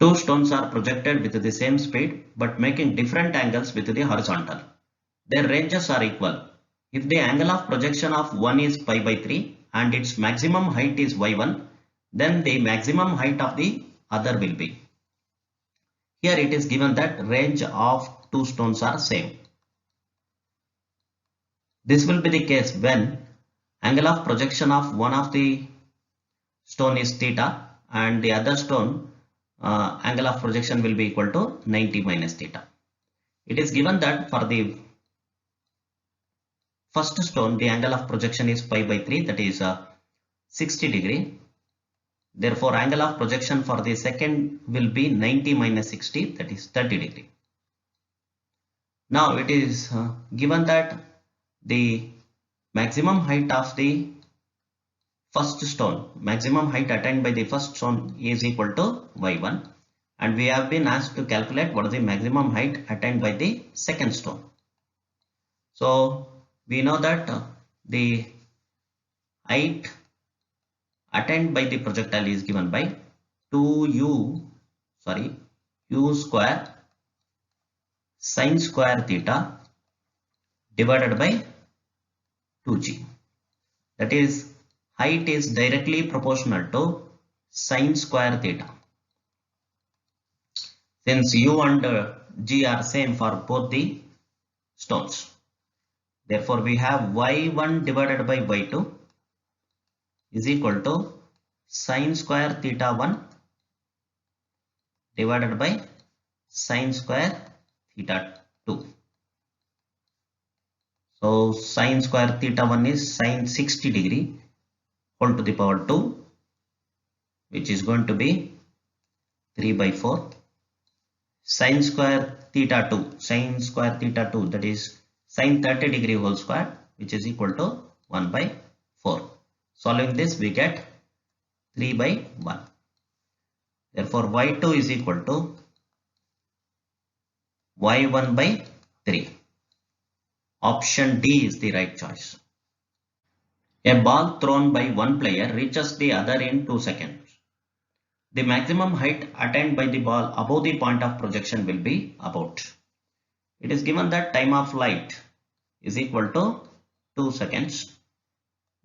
Two stones are projected with the same speed but making different angles with the horizontal. Their ranges are equal. If the angle of projection of one is pi by 3 and its maximum height is y1, then the maximum height of the other will be. Here it is given that range of two stones are same. This will be the case when angle of projection of one of the stone is theta and the other stone angle of projection will be equal to 90 minus theta. It is given that for the first stone the angle of projection is pi by 3, that is 60 degree. Therefore angle of projection for the second will be 90 minus 60, that is 30 degree. Now it is given that the maximum height of the first stone, maximum height attained by the first stone is equal to y1, and we have been asked to calculate what is the maximum height attained by the second stone. So we know that the height attained by the projectile is given by u square sine square theta divided by 2g. That is, height is directly proportional to sine square theta. Since u and g are same for both the stones, therefore we have y1 divided by y2 is equal to sine square theta 1 divided by sine square theta 2. So sine square theta 1 is sine 60 degree whole to the power 2, which is going to be 3 by 4. Sine square theta 2, that is sine 30 degree whole square, which is equal to 1 by 4. Solving this we get 3 by 1. Therefore y2 is equal to y1 by 3. Option D is the right choice. A ball thrown by one player reaches the other in 2 seconds. The maximum height attained by the ball above the point of projection will be about. It is given that time of flight is equal to 2 seconds.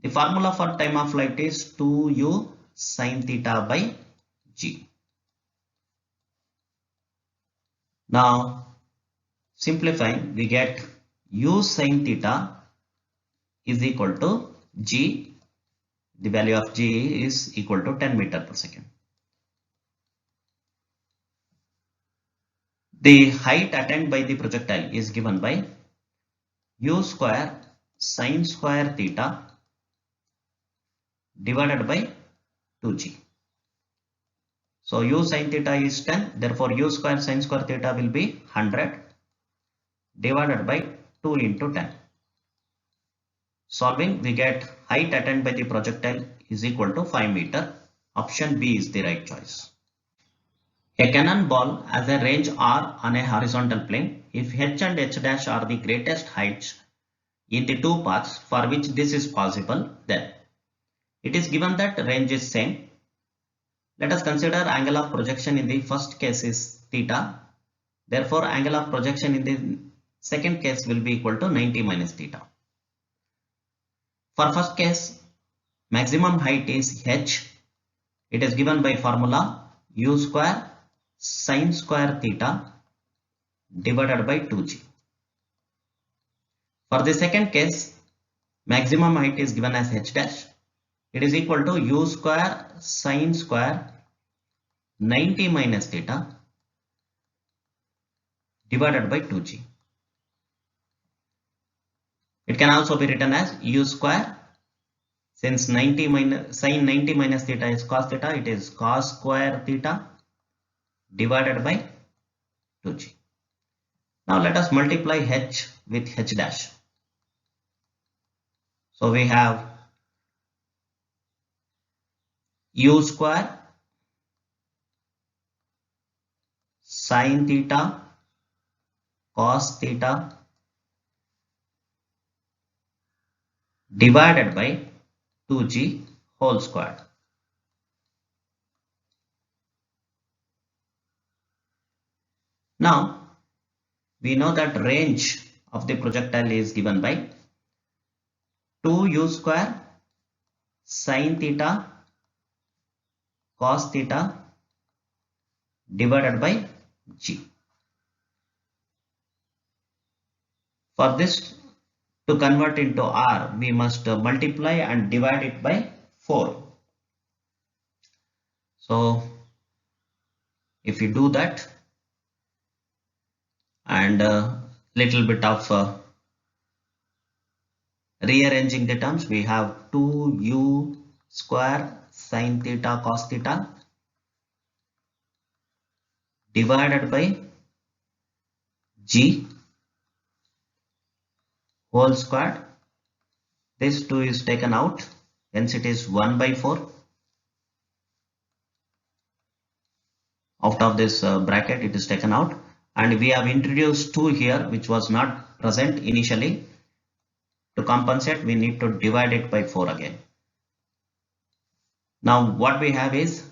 The formula for time of flight is 2u sin theta by g. Now simplifying, we get u sin theta is equal to g. The value of g is equal to 10 meter per second. The height attained by the projectile is given by u square sin square theta divided by 2g. So u sin theta is 10, therefore u square sin square theta will be 100 divided by 2 into 10. Solving, we get height attained by the projectile is equal to 5 meter. Option B is the right choice. A cannonball has a range r on a horizontal plane if h and h dash are the greatest heights in the two paths for which this is possible. Then it is given that range is same. Let us consider angle of projection in the first case is theta. Therefore angle of projection in the second case will be equal to 90 minus theta. For first case, maximum height is h. It is given by formula u square sin square theta divided by 2g. For the second case, maximum height is given as h dash. It is equal to u square sin square 90 minus theta divided by 2g. It can also be written as u square, since sin 90 minus theta is cos theta, it is cos square theta divided by 2g. Now let us multiply h with h dash. So we have u square sin theta cos theta divided by 2g whole square. Now we know that range of the projectile is given by 2u square sin theta cos theta divided by g. For this to convert into r, we must multiply and divide it by 4. So if you do that and little bit of rearranging the terms, we have 2u square sin theta cos theta divided by g whole squared. This 2 is taken out, hence it is 1 by 4. Out of this bracket it is taken out, and we have introduced 2 here which was not present initially. To compensate, we need to divide it by 4 again. Now what we have is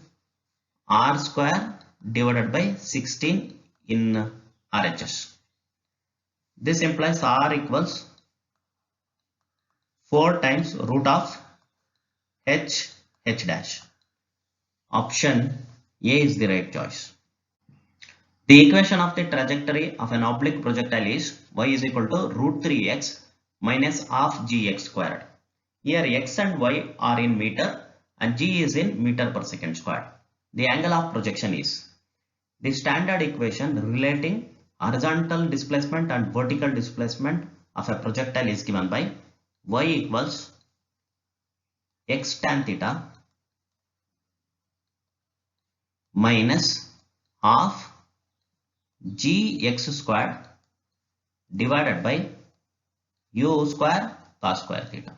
r square divided by 16 in RHS. This implies r equals 4 times root of h dash. Option A is the right choice. The equation of the trajectory of an oblique projectile is y is equal to root 3x minus half gx squared. Here x and y are in meter and g is in meter per second squared. The angle of projection is the standard equation relating horizontal displacement and vertical displacement of a projectile is given by y equals x tan theta minus half gx squared divided by u square cos square theta.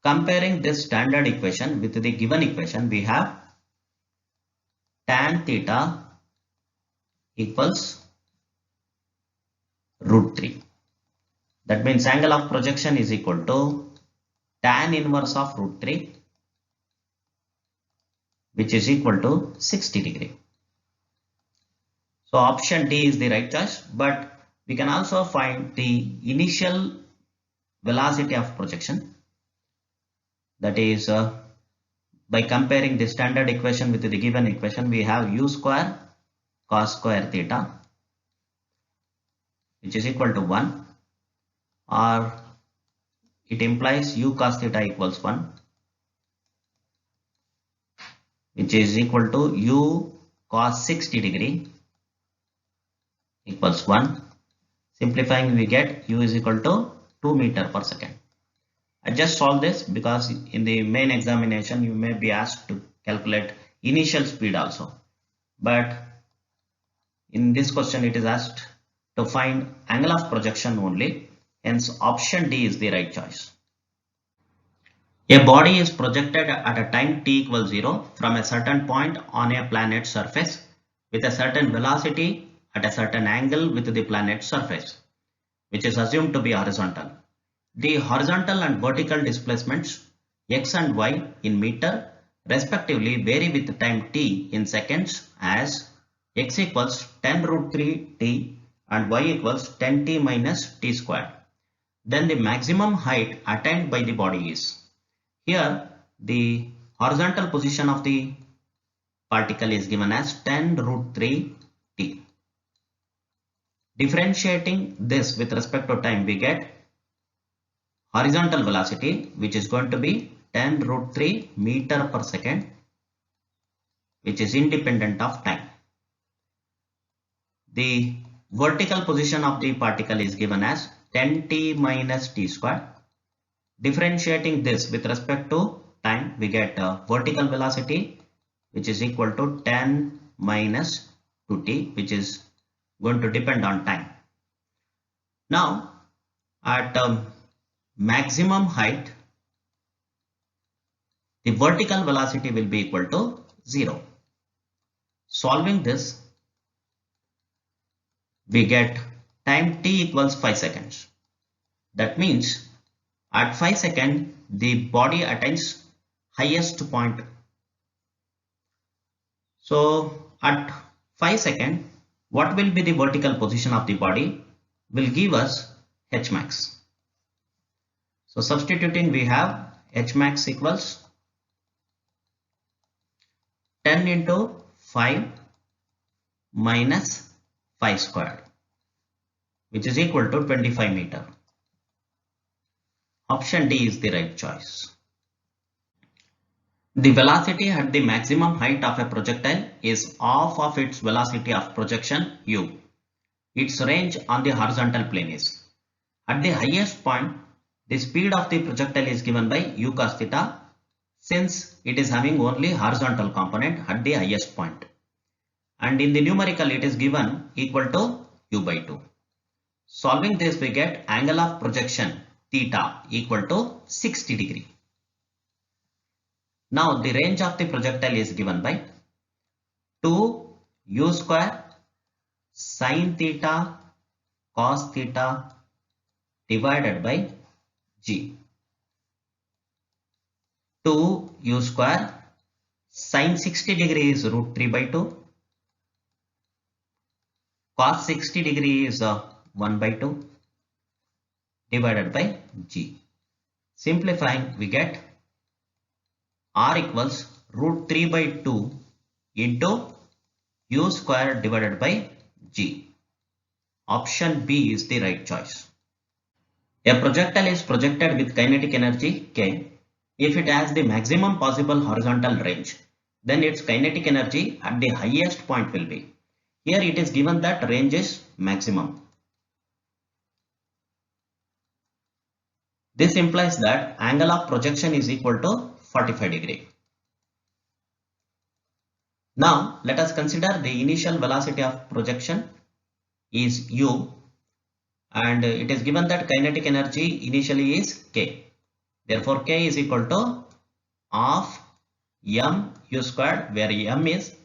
Comparing this standard equation with the given equation, we have tan theta equals root 3. That means angle of projection is equal to tan inverse of root 3, which is equal to 60 degree. So option D is the right choice, but we can also find the initial velocity of projection. That is by comparing the standard equation with the given equation, we have u square cos square theta, which is equal to 1, or it implies u cos theta equals 1, which is equal to u cos 60 degree equals 1. Simplifying, we get u is equal to 2 meter per second. I just solved this because in the main examination you may be asked to calculate initial speed also, but in this question it is asked to find angle of projection only, hence option D is the right choice. A body is projected at a time t equals 0 from a certain point on a planet's surface with a certain velocity at a certain angle with the planet's surface, which is assumed to be horizontal. The horizontal and vertical displacements x and y in meter respectively vary with time t in seconds, as x equals 10 root 3 t and y equals 10 t minus t squared. Then the maximum height attained by the body is, here the horizontal position of the particle is given as 10 root 3 t. Differentiating this with respect to time, we get horizontal velocity, which is going to be 10 root 3 meter per second, which is independent of time. The vertical position of the particle is given as 10 t minus t squared. Differentiating this with respect to time, we get vertical velocity, which is equal to 10 minus 2t, which is going to depend on time. Now at maximum height, the vertical velocity will be equal to 0. Solving this, we get time t equals 5 seconds. That means at 5 seconds the body attains highest point. So at 5 seconds, what will be the vertical position of the body will give us H max. So substituting, we have H max equals 10 into 5 minus 5 squared, which is equal to 25 meter. Option D is the right choice. The velocity at the maximum height of a projectile is half of its velocity of projection u. Its range on the horizontal plane is. At the highest point, the speed of the projectile is given by u cos theta, since it is having only horizontal component at the highest point. And in the numerical, it is given equal to u by 2. Solving this, we get angle of projection theta equal to 60 degree. Now the range of the projectile is given by 2 u square sin theta cos theta divided by g. 2 u square sin 60 degree is root 3 by 2. Cos 60 degree is 1 by 2 divided by g. Simplifying, we get r equals root 3 by 2 into u square divided by g. Option B is the right choice. A projectile is projected with kinetic energy K. If it has the maximum possible horizontal range, then its kinetic energy at the highest point will be. Here it is given that range is maximum. This implies that angle of projection is equal to 45 degree. Now let us consider the initial velocity of projection is u, and it is given that kinetic energy initially is k. Therefore k is equal to half m u squared, where m is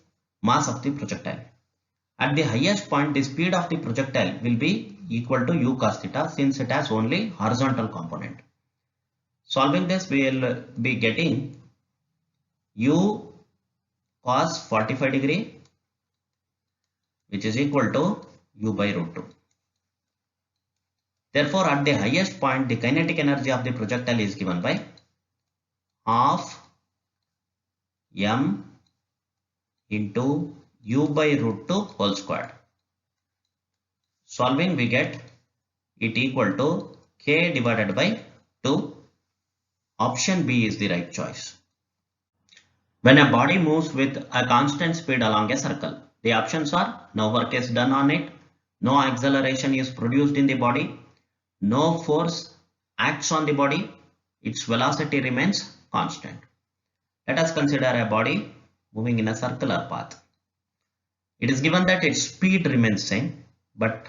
mass of the projectile. At the highest point, the speed of the projectile will be equal to u cos theta, since it has only horizontal component. Solving this, we will be getting u cos 45 degree, which is equal to u by root 2. Therefore, at the highest point, the kinetic energy of the projectile is given by half m into u by root 2 whole squared. Solving, we get it equal to k divided by 2. Option B is the right choice. When a body moves with a constant speed along a circle, the options are: no work is done on it, no acceleration is produced in the body, no force acts on the body, its velocity remains constant. Let us consider a body moving in a circular path. It is given that its speed remains same, but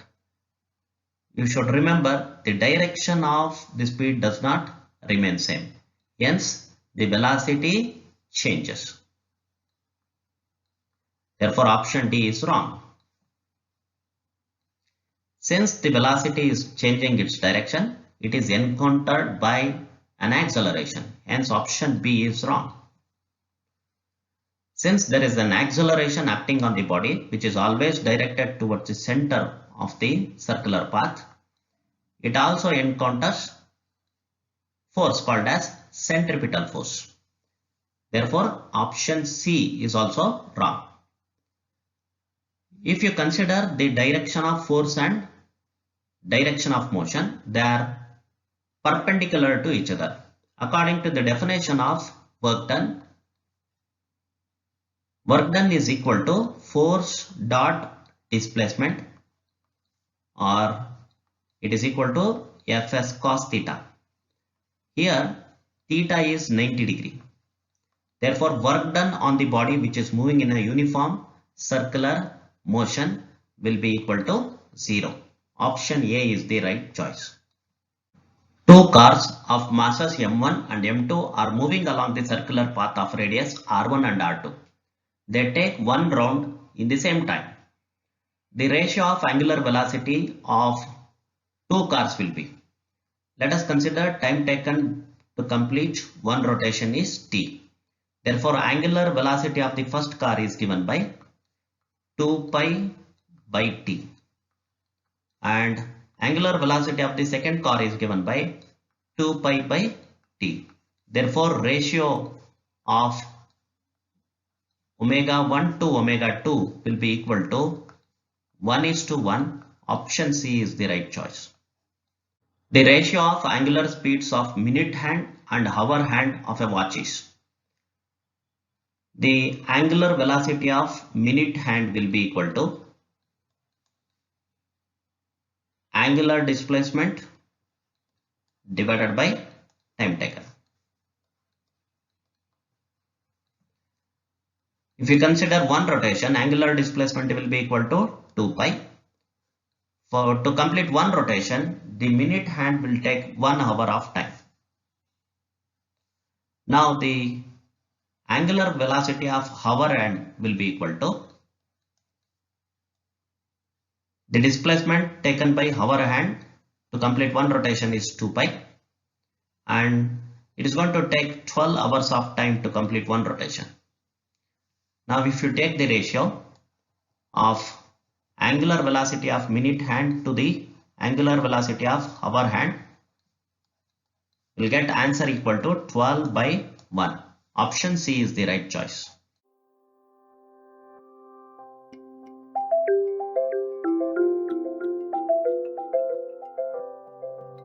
you should remember the direction of the speed does not remain same. Hence, the velocity changes. Therefore, option D is wrong. Since the velocity is changing its direction, it is encountered by an acceleration. Hence, option B is wrong. Since there is an acceleration acting on the body, which is always directed towards the center of the circular path, it also encounters force called as centripetal force. Therefore, option C is also wrong. If you consider the direction of force and direction of motion, they are perpendicular to each other. According to the definition of work done is equal to force dot displacement, or it is equal to Fs cos theta. Here theta is 90 degree. Therefore, work done on the body which is moving in a uniform circular motion will be equal to 0. Option A is the right choice. Two cars of masses m1 and m2 are moving along the circular path of radius r1 and r2. They take one round in the same time. The ratio of angular velocity of two cars will be. Let us consider time taken to complete one rotation is t. Therefore, angular velocity of the first car is given by 2 pi by t, and angular velocity of the second car is given by 2 pi by t. Therefore, ratio of omega 1 to omega 2 will be equal to 1:1. Option C is the right choice. The ratio of angular speeds of minute hand and hour hand of a watch is. The angular velocity of minute hand will be equal to angular displacement divided by time taken. If you consider one rotation, angular displacement will be equal to 2 pi. To complete one rotation, the minute hand will take 1 hour of time. Now the angular velocity of hour hand will be equal to the displacement taken by hour hand to complete one rotation is 2 pi, and it is going to take 12 hours of time to complete one rotation. Now if you take the ratio of angular velocity of minute hand to the angular velocity of hour hand, you will get answer equal to 12 by 1. Option C is the right choice.